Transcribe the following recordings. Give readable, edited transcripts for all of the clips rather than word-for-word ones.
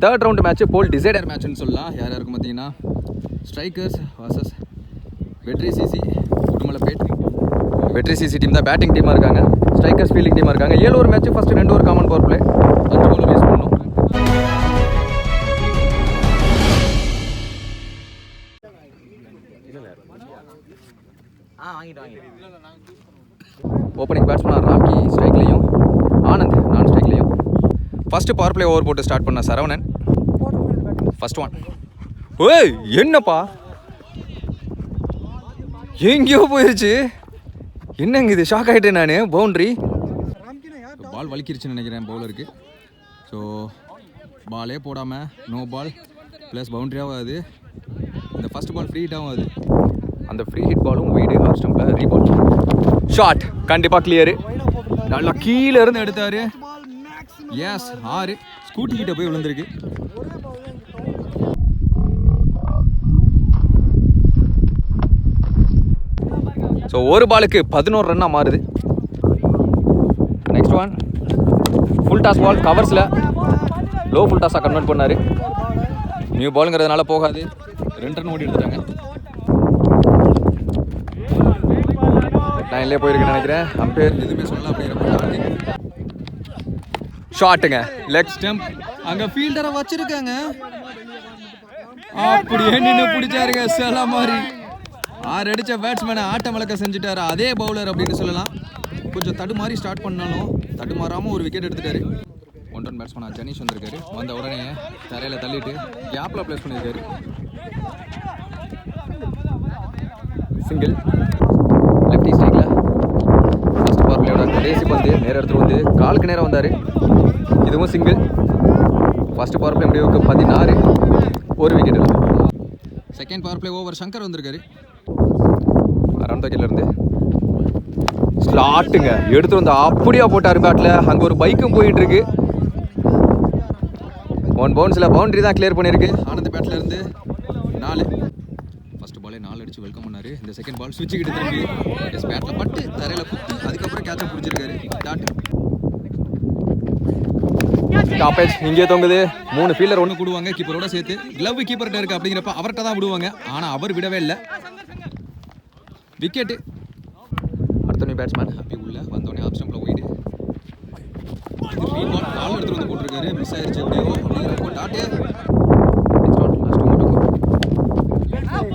Third round match போல் decider மேட்ச்னு சொல்லலாம். யார் யாருக்கும் பார்த்தீங்கன்னா ஸ்ட்ரைக்கர்ஸ் வர்சஸ் வெற்றி சிசி உடுமலைப்பேட். வெற்றி சிசி டீம் தான் பேட்டிங் டீமாக இருக்காங்க, ஸ்ட்ரைக்கர்ஸ் ஃபீல்டிங் டீமாக இருக்காங்க. 7 over match. First 2 over common power play, 5 ball waste பண்ணணும். ஓப்பனிங் பேட்ஸ்மேன் ராக்கி ஸ்ட்ரைக்லேயும் ஆனந்த் நான் ஸ்ட்ரைக்லேயும். ஃபஸ்ட்டு பவர் பிளே ஓவர் போட்டு ஸ்டார்ட் பண்ண சரவணன். First one. ஓய் என்னப்பா எங்கேயோ போயிருச்சு, என்னங்க இது? ஷாக் ஆகிட்டேன் நான். பவுண்ட்ரி பால் வலிக்கிருச்சுன்னு நினைக்கிறேன் பவுலருக்கு. ஸோ பாலே போடாமல் நோ பால் ப்ளஸ் பவுண்ட்ரியாகவும் ஆகுது. இந்த ஃபஸ்ட் பால் ஃப்ரீ ஹிட்டாகவும் ஆகுது. அந்த ஃப்ரீ ஹிட் பாலும் வீடு ஆஃப் ஸ்டம்பில் ரீபால். ஷாட் கண்டிப்பாக கிளியரு. நல்லா கீழே இருந்து எடுத்தார். எஸ் 6. ஸ்கூட்டி கிட்ட போய் விழுந்திருக்கு. ஸோ ஒரு பாலுக்கு 11 ரன்னாக மாறுது. Next one full toss ball, கவர்ஸில் லோ ஃபுல் டாஸாக கன்வெர்ட் பண்ணார். நியூ பாலுங்கிறதுனால போகாது. 2 ரன் ஓடி எடுத்துட்டாங்க. லைன்லேயே போயிருக்குன்னு நினைக்கிறேன். அம்பேர் எதுவுமே சொல்லலாம் அப்படிங்கிற ஷாட்டுங்க. Leg stump. அங்கே ஃபீல்டரை வச்சிருக்காங்க, அப்படியே நின்று பிடிச்சாருங்க. சில மாதிரி 6 அடித்த பேட்ஸ்மேனை ஆட்டம் வளர்க்க செஞ்சுட்டாரு அதே பவுலர் அப்படின்னு சொல்லலாம். கொஞ்சம் தடுமாறி ஸ்டார்ட் பண்ணாலும் தடுமாறாமல் ஒரு விக்கெட் எடுத்துட்டாரு. 1 ரன் பேட்ஸ்மேனாக ஜனீஷ் வந்திருக்காரு. வந்த உடனே தரையில் தள்ளிட்டு கேப்பில் ப்ளேஸ் பண்ணியிருக்காரு. சிங்கிள் லெஃப்டி ஸ்ட்ரைக்கில் ஃபஸ்ட் பவர் பிளேயோட கடைசி பந்து நேரம் எடுத்துகிட்டு வந்து காலுக்கு நேரம் வந்தார். இதுவும் சிங்கிள். ஃபஸ்ட்டு பவர் பிளே முடிவுக்கு 16, ஒரு விக்கெட் இல்லை. Second power play over Shankar வந்திருக்காரு. அரௌண்ட் தக்கிலேருந்து ஸ்லாட்டுங்க எடுத்து வந்து அப்படியே போட்டார் பேட்டில். அங்கே ஒரு பைக்கும் போயிட்டு இருக்கு. 1 பவுன்ஸில் பவுண்டரி தான் கிளியர் பண்ணியிருக்கு. ஆனந்த் பேட்டில் இருந்து 4. ஃபர்ஸ்ட் பாலே 4 அடிச்சு வெல்கம் பண்ணார். இந்த செகண்ட் பால் சுவிட்ச் கிட்ட திரும்பி எஸ் பேட்டில் பட்டு தரையில் குத்தி அதுக்கப்புறம் கேட்சை பிடிச்சிருக்காரு. டாப்பேஜ் இங்கே தொங்குது. 3 ஃபீல்டர் 1 கூடுவாங்க கீப்பரோட சேர்த்து. கிளவ் கீப்பர்கிட்ட இருக்குது அப்படிங்கிறப்ப அவர்கிட்ட தான் விடுவாங்க. ஆனால் அவர் விடவே இல்லை. விக்கெட்டு. அடுத்த நியூ பேட்ஸ்மேன் ஹாப்பி உள்ள வந்தோடனே ஆஃப் ஸ்டம்பில் போயிடு. இது ஃப்ரீ பால் கால் எடுத்துகிட்டு வந்து போட்டிருக்காரு. மிஸ் ஆயிடுச்சு எப்படியோ அப்படிங்கிறப்போ டாட்டே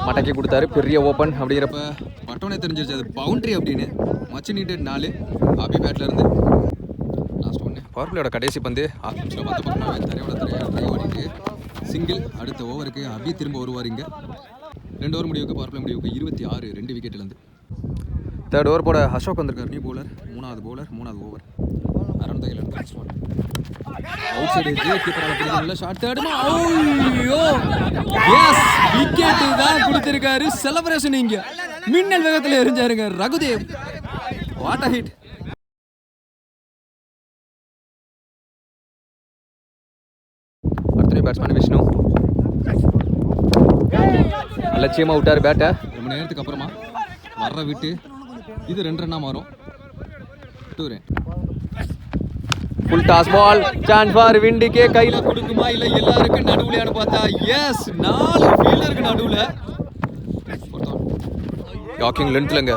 மடக்கி கொடுத்தாரு. பெரிய ஓப்பன் அப்படிங்கிறப்ப பட்டோனே தெரிஞ்சிருச்சு அது பவுண்ட்ரி அப்படின்னு. மச்சு நீட்டட் 4 ஹாப்பி பேட்டில் இருந்து. லாஸ்ட் ஒன்று பவர் பிளேயோட கடைசி பந்து ஆஃப் நிமிஷம் மற்ற பக்கமாக தரையோட ட்ரை ஓடிட்டு சிங்கிள். அடுத்த ஓவருக்கு அபி திரும்ப வருவார். இங்கே 2 ஓவர் முடிவுக்கு பவர் பிளே முடிவுக்கு 26, 2 விக்கெட்லேருந்து. தேர்ட் ஓவர் போட அசோக் வந்திருக்கார். நியூ பவுலர், 3வது பவுலர், 3வது over. Around the outside கீப்பரால் பிடிக்கல. ஷாட் தேடுமா? ஐயோ எஸ் விக்கெட் தான் கொடுத்திருக்காரு. செலிப்ரேஷன் இங்க மின்னல் வேகத்தில் எரிஞ்சாருங்க ரகுதேவ். What a hit. அடுத்த பேட்ஸ்மேன் விஷ்ணு லட்சியமாக விட்டார் பேட்டை. ரொம்ப நேரத்துக்கு அப்புறமா வர்ற விட்டு இது 2 ரன்னாக மாறும். 2 run. Full toss ball chance for விண்டிக்கே. கையில் கொடுக்குமா இல்லை எல்லாருக்கும் நடுவுலையானு பார்த்தா எஸ் 4 ஃபீல்டருக்கு நடுவில். டாக்கிங் லென்த்லங்க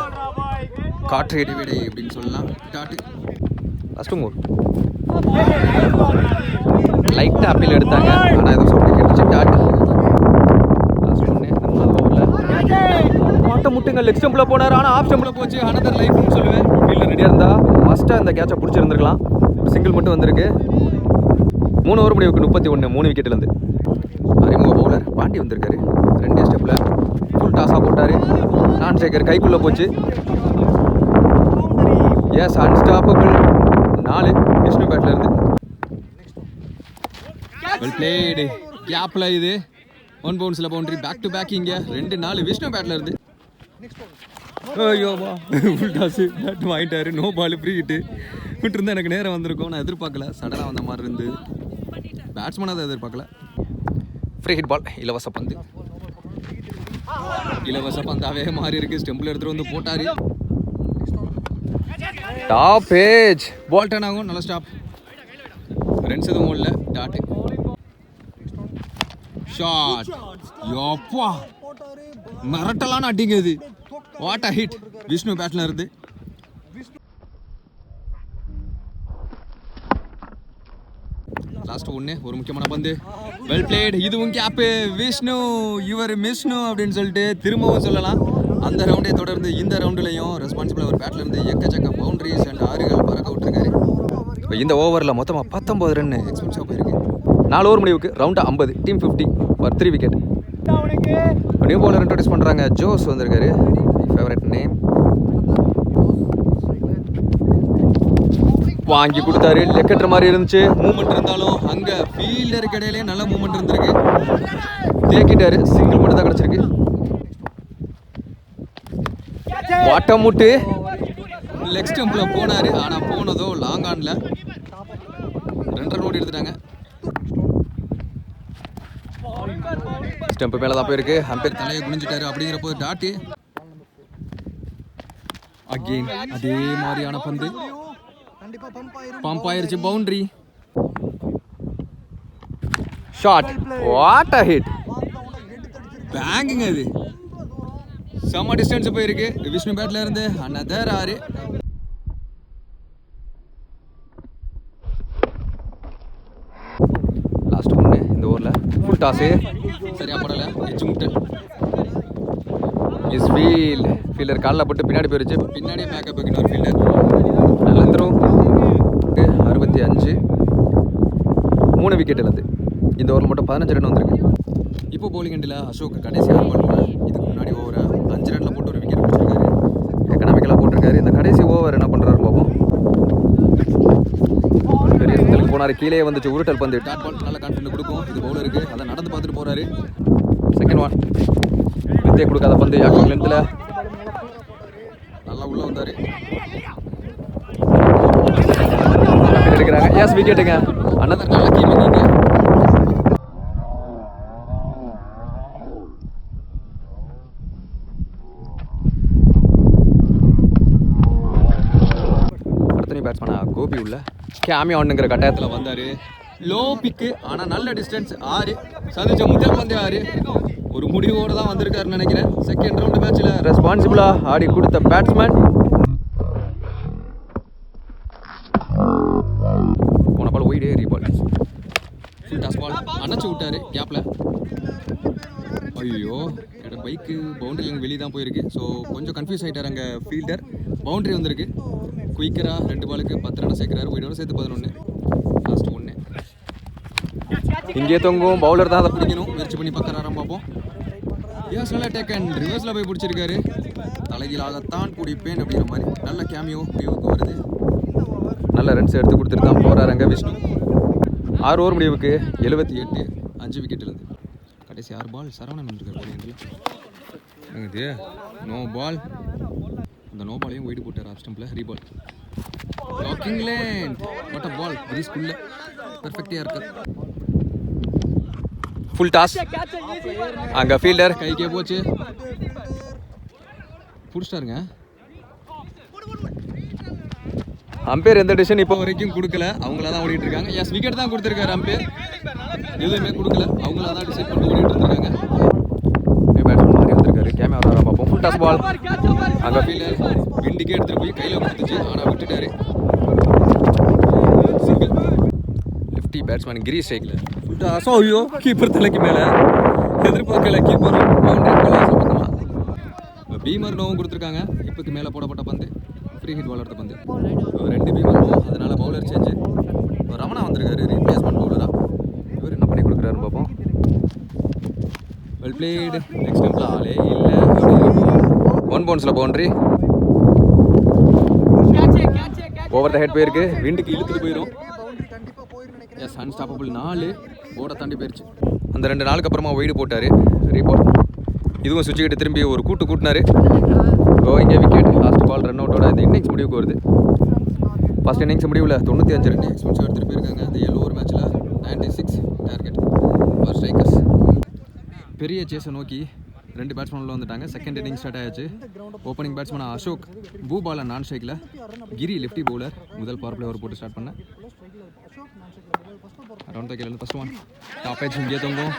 காற்று இடைவெளி அப்படின்னு சொல்லலாம். டாட்டு ஃபஸ்ட்டு மூவ் லைட்டாக அப்பீல் எடுத்தாங்க. ஆனால் எதுவும் சொல்லி கேட்டுச்சு. டாட்டு முட்டுங்க லெக் ஸ்டம்பில் போனார். ஆனால் ஆஃப் ஸ்டம்பில் போச்சு. அனதர் லைஃப்னு சொல்லுவேன். ஃபீல்டர் ரெடியாக இருந்தால் ஃபஸ்ட்டாக இந்த கேட்சை பிடிச்சிருந்துருக்கலாம். சிங்கிள் மட்டும் வந்திருக்கு. 3 ஓவர் முடிவுக்கு 31, 3 விக்கெட்லேருந்து. அறிமுக பவுலர் பாண்டி வந்திருக்காரு. 2 ஸ்டெப்பில் ஃபுல் டாஸாக போட்டார். நான் சேகர் கைக்குள்ளே போச்சு. எஸ் அன்ஸ்டாப்பபிள் 4 விஷ்ணு பேட்லேருந்து. Well played. கேப்பில் இது 1 பவுன்ஸில் பவுண்டரி. Back to back. இங்கே 2-4 விஷ்ணு பேட்டில் இருந்து. ஐயோவா ஃபுல் டாஸு பேட் வாங்கிட்டாரு. No ball free hit. விட்டுருந்தா எனக்கு நேரம் வந்திருக்கும். நான் எதிர்பார்க்கல. சடனாக வந்த மாதிரி இருந்து பேட்ஸ்மேனாக தான் எதிர்பார்க்கல. Free hit ball. இலவச பந்து. இலவச பந்தாவே மாறி இருக்கு. ஸ்டெம்பில் எடுத்துகிட்டு வந்து போட்டார். டாப் ஏஜ் பால் டர்ன் ஆகும். நல்ல ஸ்டாப். ரன்ஸ் எதுவும் இல்லை. டாட்டு ஷாட் யோப்பா மிரட்டலான அடிங்க இது. வாட் அ ஹிட் விஷ்ணு பேட்ல இருந்து. லாஸ்ட் ஒன்று ஒரு முக்கியமான பந்து. Well plate. இதுவும் கேப்பு. விஷ்ணு இவர் மிஷ்ணு அப்படின்னு சொல்லிட்டு திரும்பவும் சொல்லலாம். அந்த ரவுண்டை தொடர்ந்து இந்த ரவுண்டுலையும் ரெஸ்பான்சிபிள் அவர் பேட்ல இருந்து எக்கச்சக்க பவுண்டரிஸ் அண்ட் ஆறுகள் பறக்க விட்டுருக்காரு. இப்போ இந்த ஓவரில் மொத்தமாக 19 ரன் எக்ஸ்பென்சிவாக போயிருக்கு. 4 ஓவர் முடிவுக்கு round 50 team 50 for 3 wicket. New bowler introduce பண்ணுறாங்க. ஜோஸ் வந்திருக்காரு. Favourite name. வாங்கி கொடுத்தாரு. லெக்கெட்டுற மாதிரி இருந்துச்சு. மூவ்மெண்ட் இருந்தாலும் அங்கே ஃபீல்டருக்கு இடையிலே நல்ல மூவ்மெண்ட் இருந்திருக்கு. தேக்கிட்டாரு. சிங்கிள் மட்டும் தான் கிடச்சிருக்கு. வாட்டமுட்டு லெக் ஸ்டம்பில் போனார். ஆனால் போனதோ லாங் ஆனில் 2 ரன் ஓடி எடுத்துட்டாங்க. ஸ்டெம்பு மேலே தான் போயிருக்கு. அம்பேர் தலையை குனிஞ்சிட்டாரு. அப்படிங்கிறப்போ டாட்டு அகெயின் அதே மாதிரியான பந்து பம்ப் ஆயிருச்சு. Boundary shot. What a hit. பேங்குங்க அது. செம்ம டிஸ்டன்ஸ் போயிருக்கு விஷ்ணு பேட்ல இருந்து. அனதர் 6. லாஸ்ட் ஒன்று இந்த ஓவரில். ஃபுல் டாஸு சரியா படலை. எச்சு முட்டை மிஸ் ஃபீல்ட். ஃபீல்டர் காலில் போட்டு பின்னாடி போயிருச்சு. பின்னாடியே மேக்கப் வைக்கணும் ஃபீல்டர். நல்ல த்ரோ. 65 3 விக்கெட் இழந்து. இந்த ஓவரில் மட்டும் 15 ரன் வந்திருக்கு. இப்போ பவுலிங் எண்டில் அசோக் கடைசி 6 பால் போல. இதுக்கு முன்னாடி ஓவரை 5 ரனில் போட்டு ஒரு விக்கெட் பிடிச்சிருக்காரு. எக்கனாமிக்கலாக போட்டிருக்காரு. இந்த கடைசி ஓவர் என்ன பண்ணுறாரு பார்ப்போம். பெரிய சுத்தலுக்கு போனார். கீழே வந்துச்சு உருட்டல் பந்து. டாட் பால் நல்ல கான்ஃபிடன்ட் கொடுக்கும் இது பவுலருக்கு. அதை நடந்து பார்த்துட்டு போகிறாரு. செகண்ட் ஒன் வித்தே கொடுக்காத பந்து. யாக்கும் லென்த்தில் நல்லா உள்ளே வந்தார். எடுக்கிறாங்க. எஸ் விக்கெட்டுங்க. அனதர் நல்ல கீப்பிங். அடுத்த பேட்ஸ்மேனா கோபி உள்ள கேமியா ஒன்னுங்கிற கட்டாயத்தில் வந்தார். லோ பிக்கு ஆனால் நல்ல டிஸ்டன்ஸ். 6 சந்திச்ச முதல் பந்து 6. ஒரு முடிவோடு தான் வந்திருக்காருன்னு நினைக்கிறேன். செகண்ட் ரவுண்டு மேட்ச்சில் ரெஸ்பான்சிபிளாக ஆடி கொடுத்த பேட்ஸ்மேன். போன பால் ஒயிடே ரீபால். ஃபுல் டாஸ் பால் அணைச்சி விட்டாரு கேப்பில். ஐயோ என்னோட பைக்கு பவுண்டரி வெளியே தான் போயிருக்கு. ஸோ கொஞ்சம் கன்ஃபியூஸ் ஆகிட்டார் அங்கே ஃபீல்டர். பவுண்டரி வந்திருக்கு. குயிக்கராக 2 பாலுக்கு 10 ரன் சேர்க்குறாரு. ஒயிடோட சேர்த்து 11. லாஸ்ட் 1. இங்கே தொங்கும். பவுலர் தான் அதை பிடிக்கணும். முயற்சி பண்ணி பார்க்குறாராம் பார்ப்போம். ஏஸ் நல்லா டேக்கன். ரிவர்ஸில் போய் பிடிச்சிருக்காரு. தலைகீழாகத்தான் பிடிப்பேன் அப்படிங்கிற மாதிரி நல்ல கேமியோ முடிவுக்கு வருது. நல்ல ரன்ஸ் எடுத்து கொடுத்துட்டு தான் போகிறாரு அங்கே விஷ்ணு. 6 ஓவர் முடிவுக்கு 78 5 விக்கெட் இருந்து. கடைசி 6 பால் சரவணன் வந்துருக்காரு. இது நோ பால். அந்த நோ பாலையும் ஒயிட் போட்டார். ஆஃப் ஸ்டம்பில் ரீபால். லாக்கிங் லேண்ட். What a ball. கிரீஸ்குள்ள பெர்ஃபெக்டாக இருக்கு. Full toss. அங்கே ஃபீல்டர் கைக்கே போச்சு. பிடிச்சிட்டாருங்க. அம்பேர் எந்த டிசிஷன் இப்போ வரைக்கும் கொடுக்கல. அவங்கள தான் ஓடிட்டு இருக்காங்க. எஸ் விக்கெட் தான் கொடுத்துருக்காரு அம்பேர். எதுவுமே கொடுக்கல. அவங்கள தான் டிசைட் பண்ணி ஓடிட்டு இருக்காங்க. பேட்ஸ்மேன் மாதிரி வந்திருக்காரு. கேமரா பார்ப்போம். Full toss ball. அங்கே ஃபீல்டர் விண்டிக்கே எடுத்துகிட்டு போய் கையில் கொடுத்துச்சு. ஆனால் விட்டுட்டாரு. சிங்கிள். லெஃப்டி பேட்ஸ்மேன் கிரீஸ் சைக்கிள். Full toss. ஐயோ கீப்பர் தலைக்கு மேலே எதிர்பார்க்கல. கீப்பர் பவுண்டரி பக்கமாக பீமர் நோவும் கொடுத்துருக்காங்க. இப்போக்கு மேலே போடப்பட்ட பந்து ஃப்ரீ ஹிட் பால் எடுத்த பந்து. 2 பீமர் நோ. அதனால் பவுலர் சேஞ்சு. ரமணா வந்திருக்காரு ரீப்ளேஸ்மெண்ட் பவுலராக. இவர் என்ன பண்ணி கொடுக்குறாருன்னு பார்ப்போம். Well blade. நெக்ஸ்ட் டைமில் ஆளே இல்லை. 1 பவுன்ஸில் பவுண்டரி. ஓவர் த ஹெட் போயிருக்கு. விண்டுக்கு இழுத்துட்டு போயிடும். S unstoppable. 4 ஓட தாண்டி போயிடுச்சு. அந்த 2 நாளுக்கு அப்புறமா ஒயிடு போட்டார். ரீபால். இதுவும் சுவிட்ச் கிட்ட திரும்பி ஒரு கூட்டினாரு. இங்கே விக்கெட். லாஸ்ட் பால் ரன் அவுட்டோட இந்த இன்னிங்ஸ் முடிவுக்கு வருது. ஃபர்ஸ்ட் இன்னிங்ஸ் முடிவில் 95 ரன் எக்ஸ்பென்சிவ் எடுத்துகிட்டு போயிருக்காங்க. இந்த 7 ஓவர் மேட்ச்சில் 96 டார்கெட் ஃபார் ஸ்ட்ரைக்கர்ஸ். பெரிய சேஸை நோக்கி 2 பேட்ஸ்மேனில் வந்துட்டாங்க. செகண்ட் இன்னிங் ஸ்டார்ட் ஆயாச்சு. ஓப்பனிங் பேட்ஸ்மேன் அசோக் பூபாலை நான் ஸ்ட்ரைக்கில். கிரி லெஃப்டி பவுலர். முதல் பவர் பிளே ஓவர் போட்டு ஸ்டார்ட் பண்ணேன். அரௌண்ட் த கீழே ஃபர்ஸ்ட் ஒன் டாப் எட்ஜ் இங்கே தொங்கும்.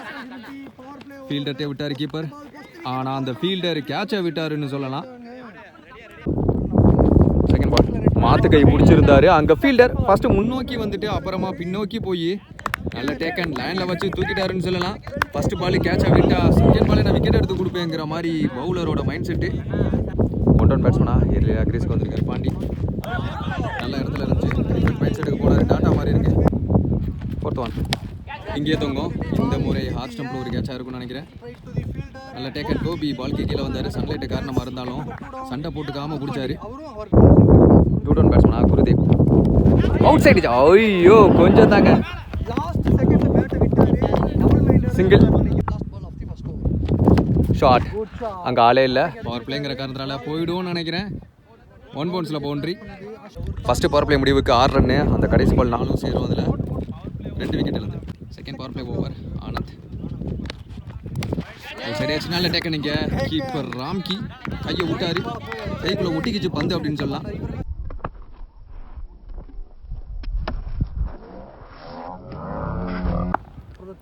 ஃபீல்டர்ட்டே விட்டார் கீப்பர். ஆனால் அந்த ஃபீல்டர் கேட்சை விட்டாருன்னு சொல்லலாம். செகண்ட் பால் மாத்து கை பிடிச்சிருந்தாரு. அங்கே ஃபீல்டர் ஃபர்ஸ்ட் முன்னோக்கி வந்துட்டு அப்புறமா பின்னோக்கி போய் நல்ல டேக்கன் லைனில் வச்சு தூக்கிட்டாருன்னு சொல்லலாம். ஃபர்ஸ்ட் பால் கேட்சை விட்டா செகண்ட் பால் நான் விக்கெட் எடுத்து கொடுப்பேங்கிற மாதிரி பவுலரோட மைண்ட் செட்டு. ஒன் டவுன் பேட்ஸ்மனா ஏர்லியா கிரீஸ்க்கு வந்திருக்காரு பாண்டி. நல்ல இடத்துல இருந்துச்சு. மைண்ட் செட்டுக்கு போனார். டாட்டா மாதிரி இருக்கு. ஃபோர்த் ஒன் இங்கே தொங்கும். இந்த முறை ஹாஃப் ஸ்டம்பில் ஒரு கேட்சாக இருக்கும்னு நினைக்கிறேன். நல்ல டேக்கன். டோபி பால்க்கு கீழே வந்தார். சன்லைட்டு காரணமாக இருந்தாலும் சண்டை போட்டுக்காமல் பிடிச்சாரு. டூ டவுன் பேட்ஸ்மனா குருதேவ் அவுட் சைடு. ஐயோ கொஞ்சம் தாங்க. Single shot. அங்கே ஆளே இல்லை. பவர் பிளேங்கிற காரணத்தினால போயிடுவோம்னு நினைக்கிறேன். 1 பவுன்ஸில் பவுண்ட்ரி. ஃபஸ்ட்டு பவர் பிளே முடிவுக்கு 6 ரன்னு. அந்த கடைசி பால் 4 சேரும். அதில் 2 விக்கெட் இருந்து. Second power play over Anand. சரியாச்சு. நல்ல டேக்கன். இங்கே கீப்பர் ராம்கி கையை விட்டாரு. கைக்குள்ளே ஒட்டிக்கிச்சு பந்து அப்படின்னு சொல்லலாம்.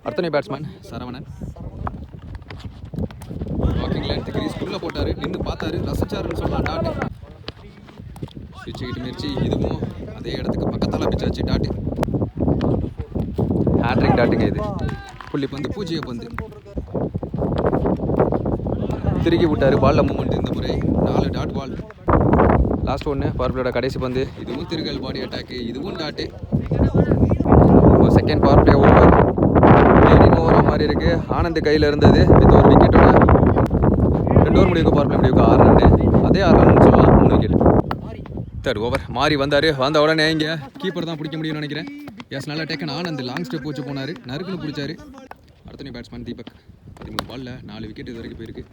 அடுத்த பேட்ஸ்மேன் சரவணன். வாக்கிங்ல எடுத்து கிரீஸ்குள்ளே போட்டார். நின்று பார்த்தாரு. ரசிச்சாருன்னு சொல்லலாம். டாட்டு சுவிட்சுக்கிட்டு முயற்சி. இதுவும் அதே இடத்துக்கு பக்கத்தால் பிச்சாச்சு. Tattoo hat-trick டாட்டுங்க. இது புள்ளி பந்து, பூஜ்ஜிய பந்து. திருக்கி விட்டார். பாலில் மூவ்மெண்ட். இந்த முறை 4 டாட் பால். லாஸ்ட் ஒன்று பவர் பிளேயோட கடைசி பந்து. இதுவும் திருகல் பாடி அட்டாக்கு. இதுவும் dot. Second power play over. Leading ஓவராக மாதிரி இருக்கு. ஆனந்த் கையில் இருந்தது. வித் ஒரு விக்கெட்டோட 2 ஓவர் முடிவுக்கு பவர் பிளே முடிவுக்கு 6 ரன்னு. அதே 6 ரன்னு சொல்லலாம். 3 விக்கெட். தேர்ட் ஓவர் மாறி வந்தார். வந்த உடனே இங்கே கீப்பர் தான் பிடிக்க முடியும்னு நினைக்கிறேன். எஸ் நல்லா டேக்கன். ஆனந்த் லாங் ஸ்டெப் வச்சு போனார். நறுக்குன்னு பிடிச்சாரு. அடுத்த பேட்ஸ்மேன் தீபக். 13 பாலில் 4 விக்கெட் இது வரைக்கும் போயிருக்கு.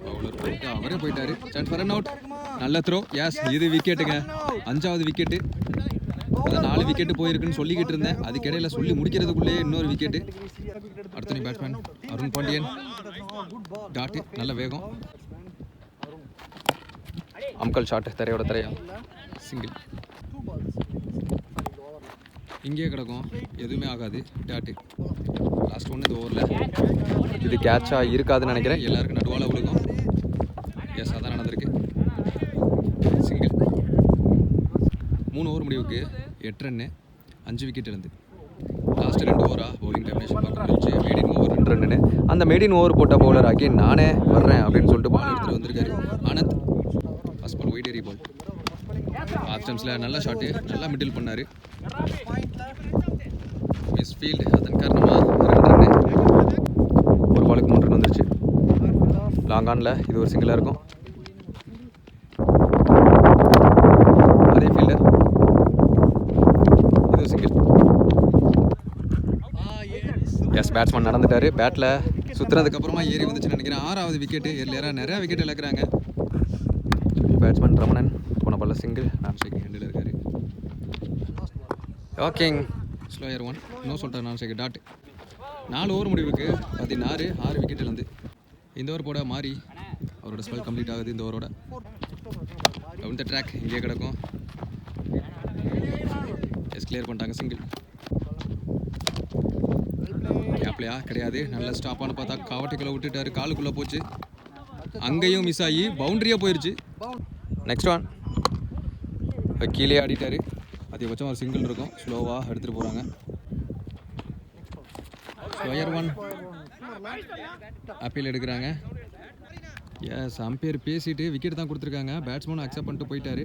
பவுலர் போயிட்டு அவரே போயிட்டாரு. Chance for run out. நல்ல த்ரோ. எஸ் இது விக்கெட்டுங்க. 5வது விக்கெட்டு. அதான் 4 விக்கெட்டு போயிருக்குன்னு சொல்லிக்கிட்டு இருந்தேன். அதுக்கிடையில் சொல்லி முடிக்கிறதுக்குள்ளேயே இன்னொரு விக்கெட்டு. அடுத்த பேட்ஸ்மேன் அருண் பாண்டியன். டாட்டு. நல்ல வேகம். அம்கல் ஷாட். திரையோட திரையா. சிங்கிள். இங்கே கிடக்கும். எதுவுமே ஆகாது. டாட்டு. லாஸ்ட் ஒன்று இந்த ஓவரில். இது கேட்சாக இருக்காதுன்னு நினைக்கிறேன். எல்லாருக்கும் நடுவால் விழுகும். எஸ் அதான் நடந்திருக்கு. சிங்கிள். 3 ஓவர் முடிவுக்கு 8 ரன்னு. 5 விக்கெட் இருந்து. லாஸ்ட் 2 ஓவராக பவுலிங் டைமினேஷன் பார்க்க முடிச்சு. Maiden over 2 run. அந்த மேடின் ஓவர் போட்ட பவுலர் அகெயின் நானே வர்றேன் அப்படின்னு சொல்லிட்டு பால் எடுத்துகிட்டு வந்திருக்காரு. ஆனந்த் ஃபர்ஸ்ட் பால் ஒயிட் ஏரி பால். ஆஃப் ஸ்டம்ஸில் நல்ல ஷாட்டு. நல்லா மிடில் பண்ணார். Miss field. அதன் காரணமாக 2 ரன்னு. ஒரு பாலுக்கு 3 ரன் வந்துருச்சு. லாங் ஆனில் இது ஒரு சிங்கிளாக இருக்கும். அதே ஃபீல்டர். இது சிங்கிள். எஸ் பேட்ஸ்மேன் நடந்துட்டார். பேட்டில் சுற்றுறதுக்கப்புறமா ஏறி வந்துச்சுன்னு நினைக்கிறேன். 6வது விக்கெட்டு. ஏர்லியராக நிறையா விக்கெட் இழக்கிறாங்க. பேட்ஸ்மேன் ரமணன் போன பால்ல சிங்கிள். நான் ஷேக் ஹேண்டில் இருக்காரு. வாக்கிங் ஸ்லோயர் 1 இன்னும் சொல்லிட்டார். நான் ஷேக் டாட். 4 ஓவர் முடிவுக்கு 16. 6 விக்கெட் இழந்து. இந்த ஓவர் போட மாறி அவரோட ஸ்பெல் கம்ப்ளீட் ஆகுது. இந்த ஓவரோட டவுன் த ட்ராக். இங்கே கிடக்கும். எஸ் கிளியர் பண்ணிட்டாங்க. சிங்கிள். கேப்லையா கிடையாது. நல்ல ஸ்டாப்பானு பார்த்தா கவட்டைக்குள்ளே விட்டுட்டாரு. காலுக்குள்ளே போச்சு. அங்கேயும் மிஸ் ஆகி பவுண்ட்ரியாக போயிடுச்சு. நெக்ஸ்ட் ஒன் கீழே ஆடிட்டாரு. அதிகபட்சம் ஒரு சிங்கிள் இருக்கும். ஸ்லோவாக எடுத்துகிட்டு போகிறாங்க. ஸ்லோயர் 1 அப்பீல் எடுக்கிறாங்க. எஸ் அம்பையர் பேசிட்டு விக்கெட் தான் கொடுத்துருக்காங்க. பேட்ஸ்மேன் அக்செப்ட் பண்ணிட்டு போயிட்டாரு.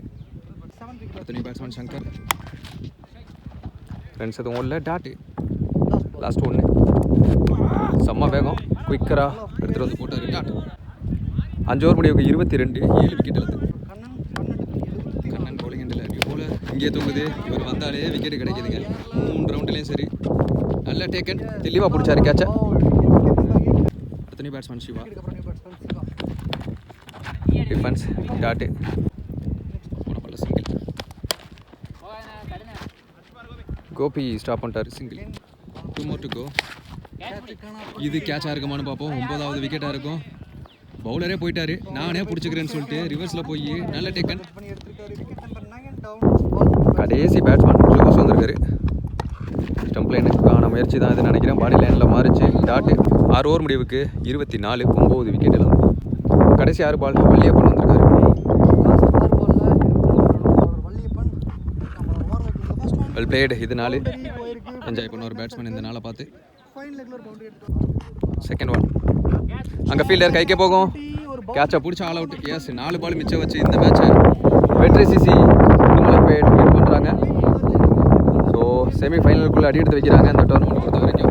அடுத்த பேட்ஸ்மேன் சங்கர். ரன்ஸ் எதுவும் இல்லை. டாட்டு. லாஸ்ட் ஒன்று. செம்ம வேகம். குயிக்கராக எடுத்துகிட்டு வந்து போட்டார். டாட். 5 ஓவர் முடிவுக்கு 22. 7 விக்கெட் எழுது. Kannan bowling handle new bowler. இங்கே தூங்குது. இவர் வந்தாலே விக்கெட் கிடைக்குதுங்க. 3 ரவுண்ட்லேயும் சரி. நல்ல டேக்கன். தெளிவாக பிடிச்சாரு கேட்சை. அடுத்த பேட்ஸ்மேன் சிவா. டிஃபென்ஸ். டாட்டு. போன பால்ல சிங்கிள். கோபி ஸ்டாப் பண்ணிட்டார். சிங்கிள். 2 more to go. இது கேட்சாக இருக்குமான்னு பார்ப்போம். 9வது விக்கெட்டாக இருக்கும். பவுலரே போயிட்டாரு. நானே பிடிச்சிக்கிறேன்னு சொல்லிட்டு ரிவர்ஸில் போய் நல்ல டேக்கன். கடைசி பேட்ஸ்மேன் க்ளோஸ் வந்திருக்காரு. ஸ்டம்ப் லைனுக்கான முயற்சி தான் இது நினைக்கிறேன். பாடி லைனில் மாறிச்சு. டாட்டு 6 ஓவர் முடிவுக்கு 24 9 விக்கெட் எல்லாம். கடைசி 6 பால் வள்ளியப்பன் வந்திருக்காரு. Well blade. இது 4 என்ஜாய் பண்ண ஒரு பேட்ஸ்மேன் இந்த நாளை பார்த்து. செகண்ட் ஒன் அங்கே ஃபீல்டர் கைக்கே போகும். கேட்சை பிடிச்சி ஆல் அவுட். எஸ் 4 பால் மிச்சம் வச்சு இந்த மேட்சை வெற்றி சிசி வின் பண்ணுறாங்க. ஸோ செமிஃபைனலுக்குள்ளே அடி எடுத்து வைக்கிறாங்க இந்த டோர்னமெண்ட் பொறுத்த வரைக்கும்.